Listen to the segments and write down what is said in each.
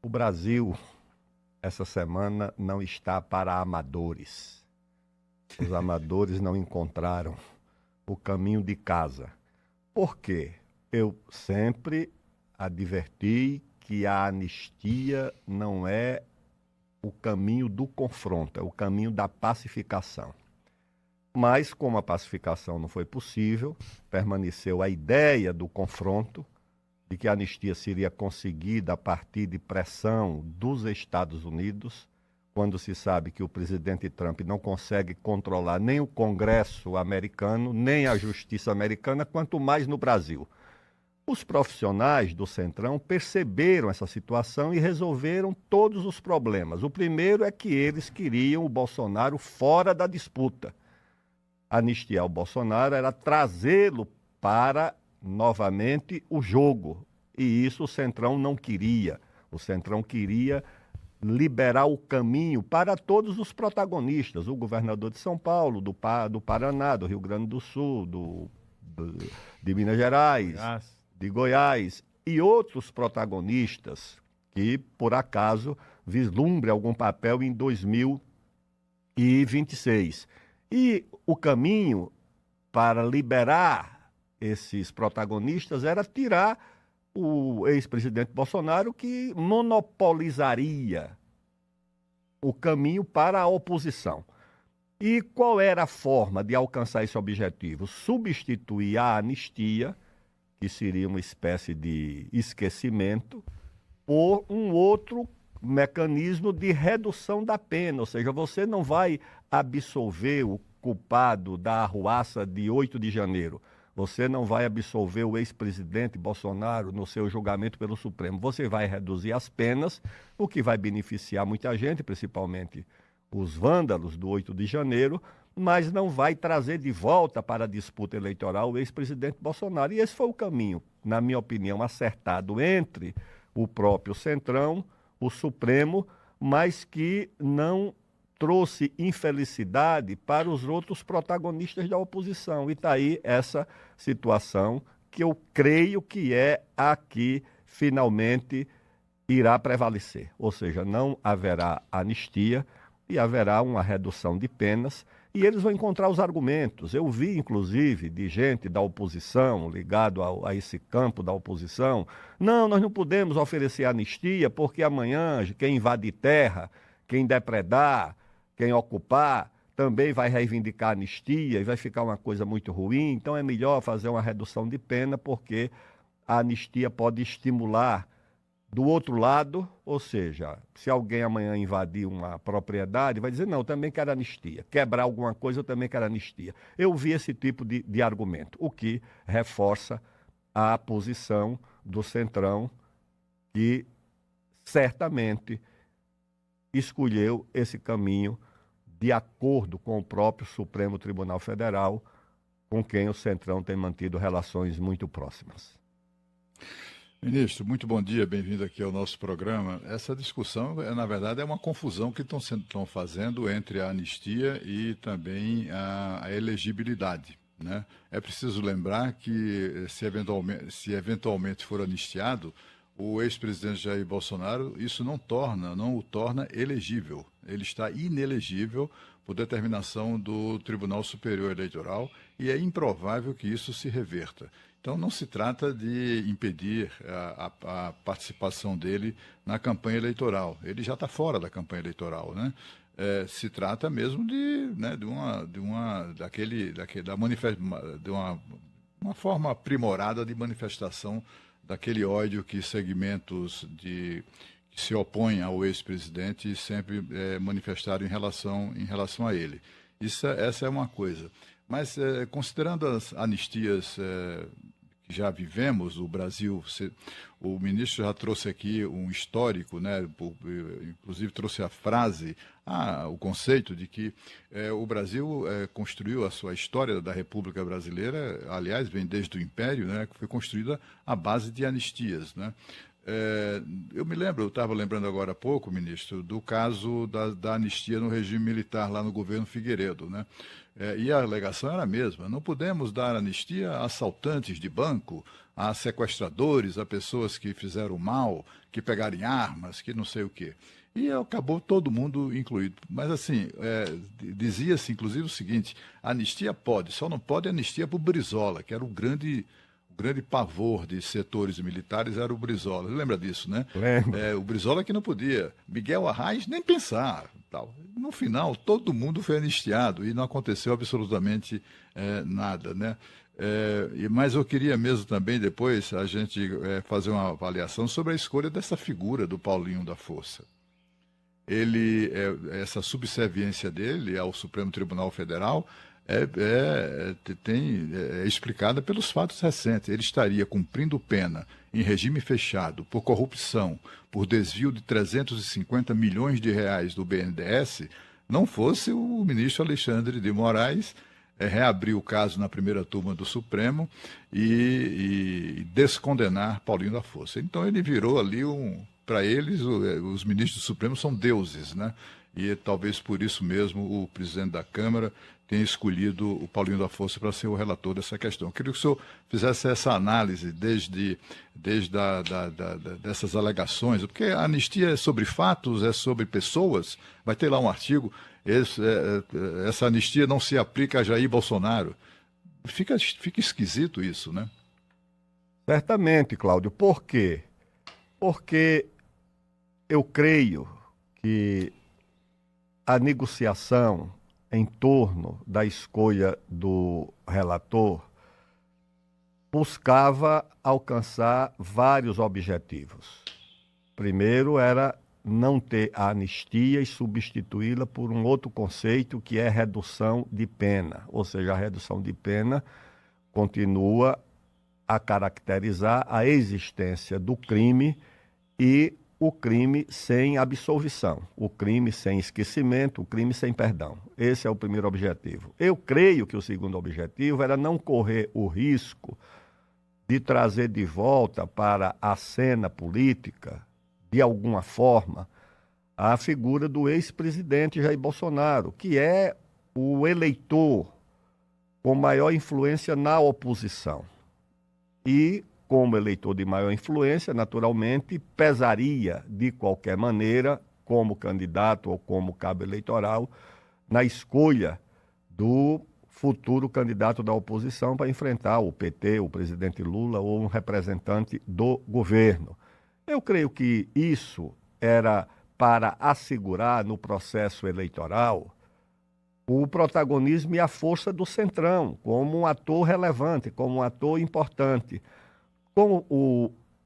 O Brasil, essa semana, não está para amadores. Os amadores não encontraram o caminho de casa. Por quê? Eu sempre adverti que a anistia não é o caminho do confronto, é o caminho da pacificação. Mas, como a pacificação não foi possível, permaneceu a ideia do confronto, de que a anistia seria conseguida a partir de pressão dos Estados Unidos, quando se sabe que o presidente Trump não consegue controlar nem o Congresso americano, nem a justiça americana, quanto mais no Brasil. Os profissionais do Centrão perceberam essa situação e resolveram todos os problemas. O primeiro é que eles queriam o Bolsonaro fora da disputa. Anistiar o Bolsonaro era trazê-lo para novamente o jogo. E isso o Centrão não queria. O Centrão queria liberar o caminho para todos os protagonistas, o governador de São Paulo, do Paraná, do Rio Grande do Sul, de Minas Gerais, de Goiás e outros protagonistas que, por acaso, vislumbre algum papel em 2026. E o caminho para liberar esses protagonistas era tirar o ex-presidente Bolsonaro, que monopolizaria o caminho para a oposição. E qual era a forma de alcançar esse objetivo? Substituir a anistia, que seria uma espécie de esquecimento, por um outro mecanismo de redução da pena. Ou seja, você não vai absolver o culpado da arruaça de 8 de janeiro. Você não vai absolver o ex-presidente Bolsonaro no seu julgamento pelo Supremo. Você vai reduzir as penas, o que vai beneficiar muita gente, principalmente os vândalos do 8 de janeiro, mas não vai trazer de volta para a disputa eleitoral o ex-presidente Bolsonaro. E esse foi o caminho, na minha opinião, acertado entre o próprio Centrão, o Supremo, mas que não trouxe infelicidade para os outros protagonistas da oposição. E está aí essa situação que eu creio que é a que finalmente irá prevalecer. Ou seja, não haverá anistia e haverá uma redução de penas e eles vão encontrar os argumentos. Eu vi, inclusive, de gente da oposição, ligado a esse campo da oposição, não, nós não podemos oferecer anistia porque amanhã quem invadir terra, quem depredar, quem ocupar, também vai reivindicar anistia e vai ficar uma coisa muito ruim. Então é melhor fazer uma redução de pena, porque a anistia pode estimular do outro lado, ou seja, se alguém amanhã invadir uma propriedade, vai dizer, não, eu também quero anistia. Quebrar alguma coisa, eu também quero anistia. Eu vi esse tipo de argumento, o que reforça a posição do Centrão, que certamente escolheu esse caminho de acordo com o próprio Supremo Tribunal Federal, com quem o Centrão tem mantido relações muito próximas. Ministro, muito bom dia, bem-vindo aqui ao nosso programa. Essa discussão, na verdade, é uma confusão que estão fazendo entre a anistia e também a elegibilidade, né? É preciso lembrar que, se eventualmente for anistiado, o ex-presidente Jair Bolsonaro, isso não o torna elegível. Ele está inelegível por determinação do Tribunal Superior Eleitoral e é improvável que isso se reverta. Então, não se trata de impedir a participação dele na campanha eleitoral. Ele já está fora da campanha eleitoral, né? Se trata mesmo uma forma aprimorada de manifestação daquele ódio que segmentos que se opõem ao ex-presidente sempre manifestaram em relação a ele. Essa é uma coisa. Mas, considerando as anistias que já vivemos, o Brasil, o ministro já trouxe aqui um histórico, né? Inclusive trouxe a frase, o conceito de que o Brasil construiu a sua história da República Brasileira, aliás, vem desde o Império, né? Que foi construída à base de anistias, né? Eu me lembro, eu estava lembrando agora há pouco, ministro, do caso da anistia no regime militar lá no governo Figueiredo, né? E a alegação era a mesma: não podemos dar anistia a assaltantes de banco, a sequestradores, a pessoas que fizeram mal, que pegarem armas, que não sei o quê. E acabou todo mundo incluído. Mas, assim, dizia-se, inclusive, o seguinte: a anistia pode, só não pode anistia para o Brizola, que era o grande pavor de setores militares era o Brizola. Você lembra disso, né? Lembro. O Brizola que não podia. Miguel Arraes nem pensar. Tal. No final, todo mundo foi anistiado e não aconteceu absolutamente nada, né? Mas eu queria mesmo também, depois, a gente fazer uma avaliação sobre a escolha dessa figura do Paulinho da Força. Essa subserviência dele ao Supremo Tribunal Federal é explicada pelos fatos recentes. Ele estaria cumprindo pena em regime fechado por corrupção, por desvio de 350 milhões de reais do BNDES, não fosse o ministro Alexandre de Moraes reabrir o caso na primeira turma do Supremo e descondenar Paulinho da Força. Então ele virou ali para eles, os ministros do Supremo são deuses, né? E talvez por isso mesmo o presidente da Câmara tenha escolhido o Paulinho da Força para ser o relator dessa questão. Eu queria que o senhor fizesse essa análise desde dessas alegações, porque a anistia é sobre fatos, é sobre pessoas. Vai ter lá um artigo: essa anistia não se aplica a Jair Bolsonaro. Fica esquisito isso, né? Certamente, Cláudio. Por quê? Porque eu creio que a negociação em torno da escolha do relator buscava alcançar vários objetivos. Primeiro era não ter a anistia e substituí-la por um outro conceito, que é redução de pena. Ou seja, a redução de pena continua a caracterizar a existência do crime e o crime sem absolvição, o crime sem esquecimento, o crime sem perdão. Esse é o primeiro objetivo. Eu creio que o segundo objetivo era não correr o risco de trazer de volta para a cena política, de alguma forma, a figura do ex-presidente Jair Bolsonaro, que é o eleitor com maior influência na oposição. E, como eleitor de maior influência, naturalmente, pesaria de qualquer maneira, como candidato ou como cabo eleitoral, na escolha do futuro candidato da oposição para enfrentar o PT, o presidente Lula ou um representante do governo. Eu creio que isso era para assegurar no processo eleitoral o protagonismo e a força do Centrão, como um ator relevante, como um ator importante.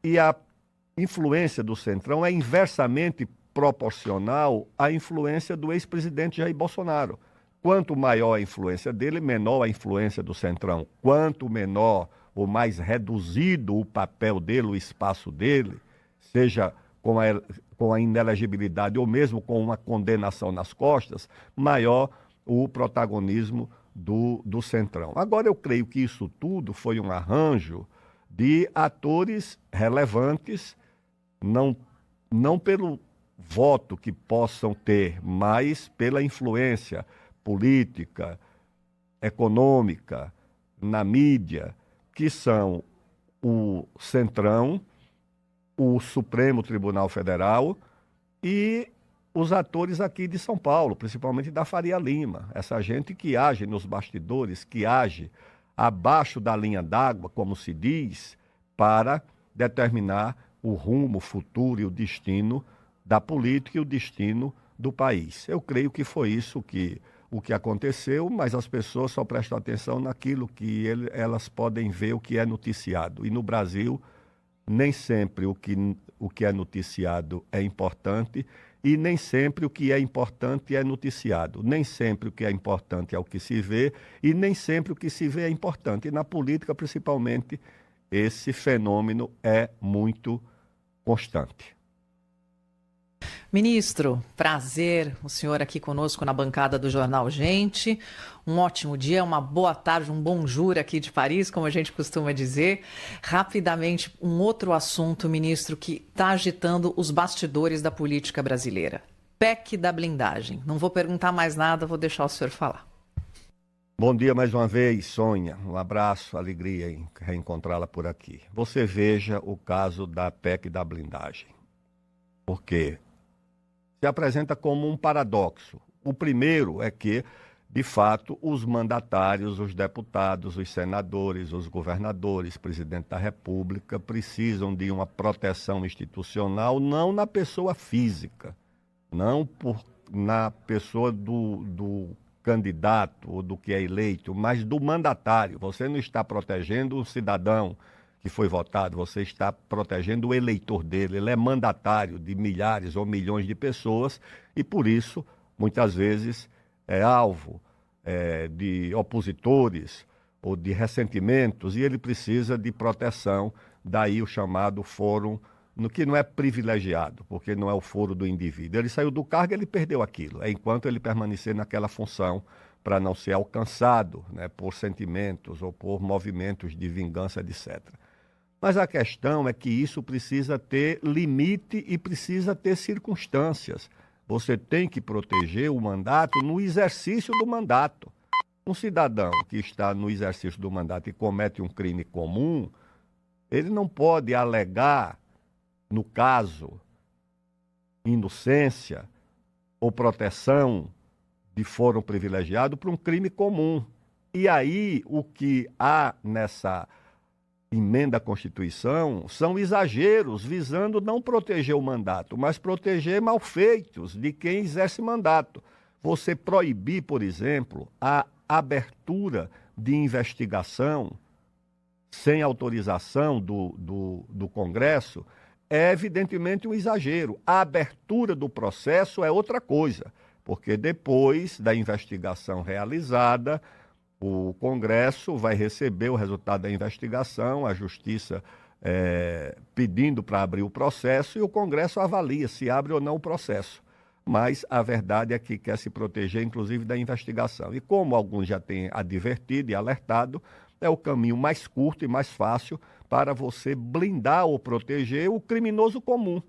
E a influência do Centrão é inversamente proporcional à influência do ex-presidente Jair Bolsonaro. Quanto maior a influência dele, menor a influência do Centrão. Quanto menor ou mais reduzido o papel dele, o espaço dele, seja com a inelegibilidade ou mesmo com uma condenação nas costas, maior o protagonismo do Centrão. Agora, eu creio que isso tudo foi um arranjo de atores relevantes, não pelo voto que possam ter, mas pela influência política, econômica, na mídia, que são o Centrão, o Supremo Tribunal Federal e os atores aqui de São Paulo, principalmente da Faria Lima, essa gente que age nos bastidores, que age abaixo da linha d'água, como se diz, para determinar o rumo, o futuro e o destino da política e o destino do país. Eu creio que foi isso o que aconteceu, mas as pessoas só prestam atenção naquilo que elas podem ver, o que é noticiado. E no Brasil, nem sempre o que é noticiado é importante e nem sempre o que é importante é noticiado. Nem sempre o que é importante é o que se vê e nem sempre o que se vê é importante. E na política, principalmente, esse fenômeno é muito constante. Ministro, prazer o senhor aqui conosco na bancada do Jornal Gente. Um ótimo dia, uma boa tarde, um bom jour aqui de Paris, como a gente costuma dizer. Rapidamente, um outro assunto, ministro, que está agitando os bastidores da política brasileira. PEC da blindagem. Não vou perguntar mais nada, vou deixar o senhor falar. Bom dia mais uma vez, Sônia. Um abraço, alegria em reencontrá-la por aqui. Você veja o caso da PEC da blindagem. Porque se apresenta como um paradoxo. O primeiro é que, de fato, os mandatários, os deputados, os senadores, os governadores, presidente da República, precisam de uma proteção institucional, não na pessoa física, não na pessoa do candidato ou do que é eleito, mas do mandatário. Você não está protegendo um cidadão que foi votado, você está protegendo o eleitor dele. Ele é mandatário de milhares ou milhões de pessoas e, por isso, muitas vezes é alvo de opositores ou de ressentimentos e ele precisa de proteção, daí o chamado fórum, no que não é privilegiado, porque não é o foro do indivíduo. Ele saiu do cargo, ele perdeu aquilo, enquanto ele permanecer naquela função para não ser alcançado, né, por sentimentos ou por movimentos de vingança, etc. Mas a questão é que isso precisa ter limite e precisa ter circunstâncias. Você tem que proteger o mandato no exercício do mandato. Um cidadão que está no exercício do mandato e comete um crime comum, ele não pode alegar, no caso, inocência ou proteção de fórum privilegiado para um crime comum. E aí, o que há nessa emenda à Constituição são exageros visando não proteger o mandato, mas proteger malfeitos de quem exerce mandato. Você proibir, por exemplo, a abertura de investigação sem autorização do Congresso é evidentemente um exagero. A abertura do processo é outra coisa, porque depois da investigação realizada, o Congresso vai receber o resultado da investigação, a Justiça pedindo para abrir o processo e o Congresso avalia se abre ou não o processo. Mas a verdade é que quer se proteger, inclusive, da investigação. E como alguns já têm advertido e alertado, é o caminho mais curto e mais fácil para você blindar ou proteger o criminoso comum.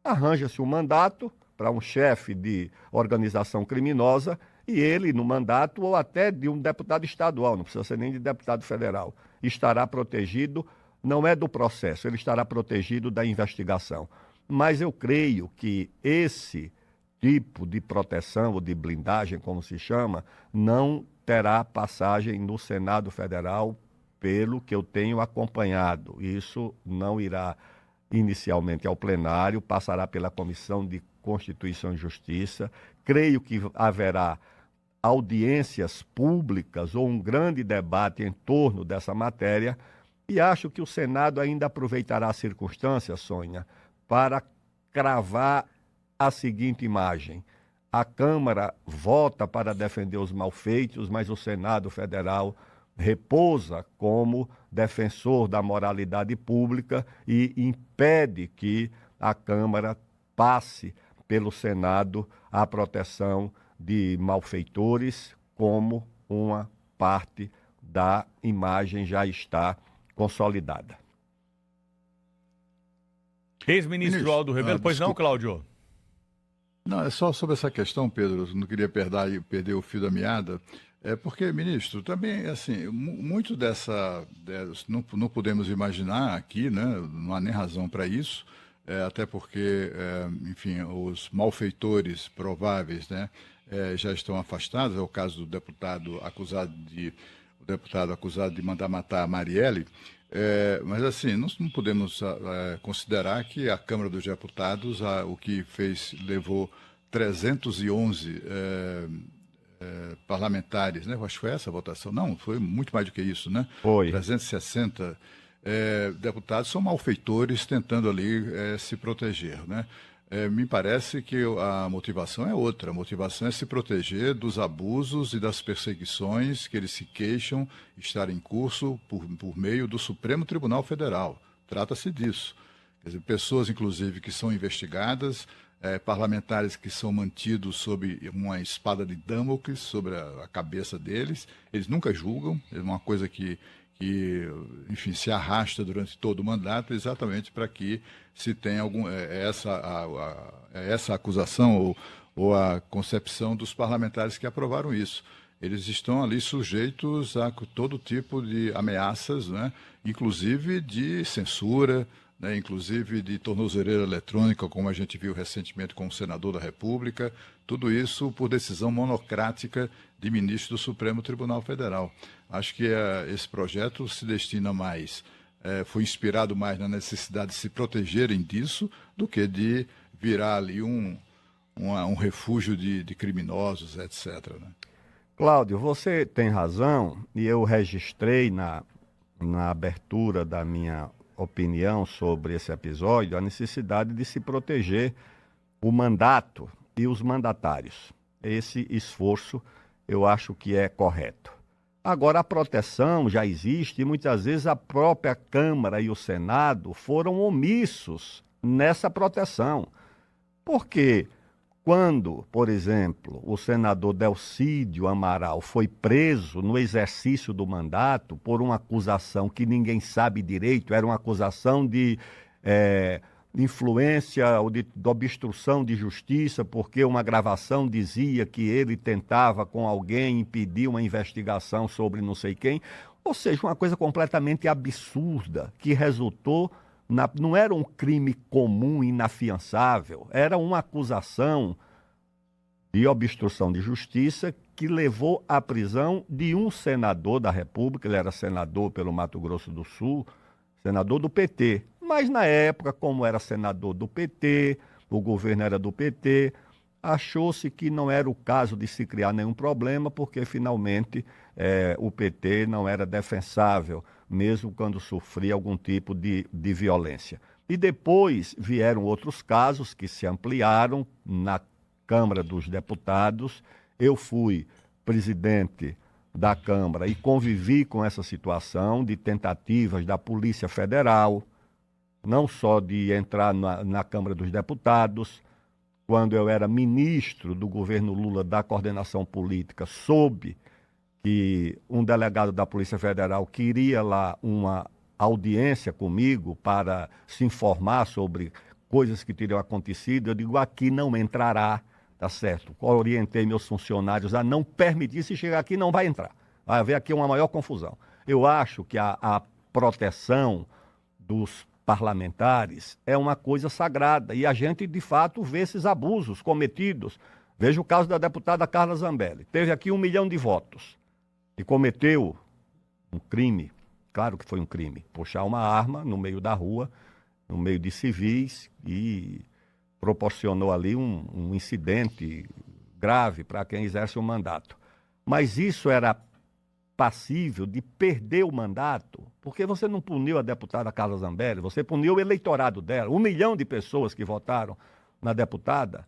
Arranja-se um mandato para um chefe de organização criminosa e ele, no mandato, ou até de um deputado estadual, não precisa ser nem de deputado federal, estará protegido, não é do processo, ele estará protegido da investigação. Mas eu creio que esse tipo de proteção ou de blindagem, como se chama, não terá passagem no Senado Federal, pelo que eu tenho acompanhado. Isso não irá inicialmente ao plenário, passará pela Comissão de Constituição e Justiça. Creio que haverá audiências públicas ou um grande debate em torno dessa matéria e acho que o Senado ainda aproveitará as circunstâncias, Sônia, para cravar a seguinte imagem. A Câmara vota para defender os malfeitos, mas o Senado Federal repousa como defensor da moralidade pública e impede que a Câmara passe pelo Senado a proteção de malfeitores, como uma parte da imagem já está consolidada. Ex-ministro Aldo Rebelo, pois não, Cláudio? Não, é só sobre essa questão, Pedro, não queria perder o fio da meada, porque, ministro, também, assim, muito não podemos imaginar aqui, né, não há nem razão para isso, até porque, enfim, os malfeitores prováveis, né, já estão afastados, é o caso do deputado acusado de mandar matar a Marielle, mas assim, nós não podemos considerar que a Câmara dos Deputados, o que levou 311 parlamentares, né? Acho que foi essa a votação. Não, foi muito mais do que isso, né? Foi. 360 deputados são malfeitores tentando ali se proteger, né? Me parece que a motivação é outra. A motivação é se proteger dos abusos e das perseguições que eles se queixam estar em curso por meio do Supremo Tribunal Federal. Trata-se disso. Quer dizer, pessoas, inclusive, que são investigadas parlamentares que são mantidos sob uma espada de Damocles sobre a cabeça deles. Eles nunca julgam, é uma coisa que enfim, se arrasta durante todo o mandato, exatamente para que se tenha essa acusação ou a concepção dos parlamentares que aprovaram isso. Eles estão ali sujeitos a todo tipo de ameaças, né? Inclusive de censura, né? Inclusive de tornozeleira eletrônica, como a gente viu recentemente com o senador da República, tudo isso por decisão monocrática de ministro do Supremo Tribunal Federal. Acho que esse projeto se destina mais, foi inspirado mais na necessidade de se protegerem disso do que de virar ali um refúgio de criminosos, etc., né? Cláudio, você tem razão, e eu registrei na abertura da minha opinião sobre esse episódio a necessidade de se proteger o mandato e os mandatários. Esse esforço eu acho que é correto. Agora, a proteção já existe e muitas vezes a própria Câmara e o Senado foram omissos nessa proteção. Porque quando, por exemplo, o senador Delcídio Amaral foi preso no exercício do mandato por uma acusação que ninguém sabe direito, era uma acusação de influência ou de obstrução de justiça, porque uma gravação dizia que ele tentava com alguém impedir uma investigação sobre não sei quem, ou seja, uma coisa completamente absurda que resultou não era um crime comum, inafiançável, era uma acusação de obstrução de justiça que levou à prisão de um senador da República. Ele era senador pelo Mato Grosso do Sul, senador do PT. Mas na época, como era senador do PT, o governo era do PT, achou-se que não era o caso de se criar nenhum problema, porque finalmente o PT não era defensável, mesmo quando sofria algum tipo de violência. E depois vieram outros casos que se ampliaram na Câmara dos Deputados. Eu fui presidente da Câmara e convivi com essa situação de tentativas da Polícia Federal, não só de entrar na Câmara dos Deputados. Quando eu era ministro do governo Lula da coordenação política, soube que um delegado da Polícia Federal queria lá uma audiência comigo para se informar sobre coisas que teriam acontecido. Eu digo, aqui não entrará, tá certo? Orientei meus funcionários a não permitir, se chegar aqui não vai entrar. Vai haver aqui uma maior confusão. Eu acho que a proteção dos parlamentares é uma coisa sagrada e a gente, de fato, vê esses abusos cometidos. Veja o caso da deputada Carla Zambelli. Teve aqui 1 milhão de votos e cometeu um crime, claro que foi um crime, puxar uma arma no meio da rua, no meio de civis, e proporcionou ali um incidente grave para quem exerce o mandato. Mas isso era passível de perder o mandato, porque você não puniu a deputada Carla Zambelli, você puniu o eleitorado dela, 1 milhão de pessoas que votaram na deputada.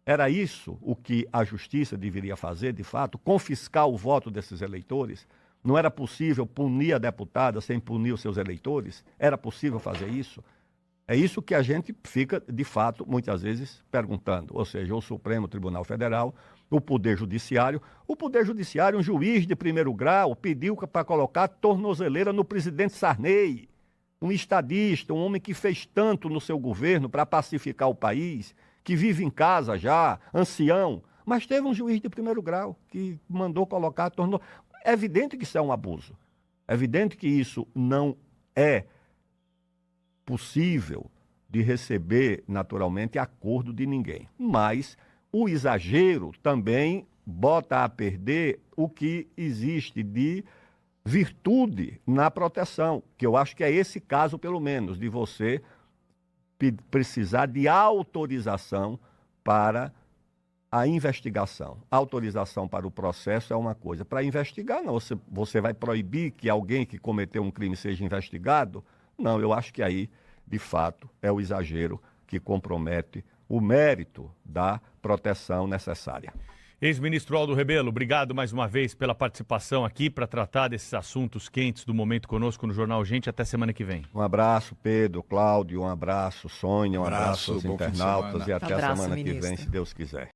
Era isso o que a justiça deveria fazer, de fato, confiscar o voto desses eleitores? Não era possível punir a deputada sem punir os seus eleitores? Era possível fazer isso? É isso que a gente fica, de fato, muitas vezes perguntando. Ou seja, o Supremo Tribunal Federal, o Poder Judiciário. O Poder Judiciário, um juiz de primeiro grau, pediu para colocar tornozeleira no presidente Sarney, um estadista, um homem que fez tanto no seu governo para pacificar o país, que vive em casa já, ancião, mas teve um juiz de primeiro grau que mandou colocar tornozeleira. É evidente que isso é um abuso. É evidente que isso não é possível de receber, naturalmente, acordo de ninguém. Mas o exagero também bota a perder o que existe de virtude na proteção, que eu acho que é esse caso, pelo menos, de você precisar de autorização para a investigação. Autorização para o processo é uma coisa. Para investigar, não. Você vai proibir que alguém que cometeu um crime seja investigado? Não, eu acho que aí, de fato, é o exagero que compromete o mérito da proteção necessária. Ex-ministro Aldo Rebelo, obrigado mais uma vez pela participação aqui para tratar desses assuntos quentes do momento conosco no Jornal Gente. Até semana que vem. Um abraço, Pedro, Cláudio, um abraço, Sônia, um abraço aos internautas e até a semana que vem, se Deus quiser.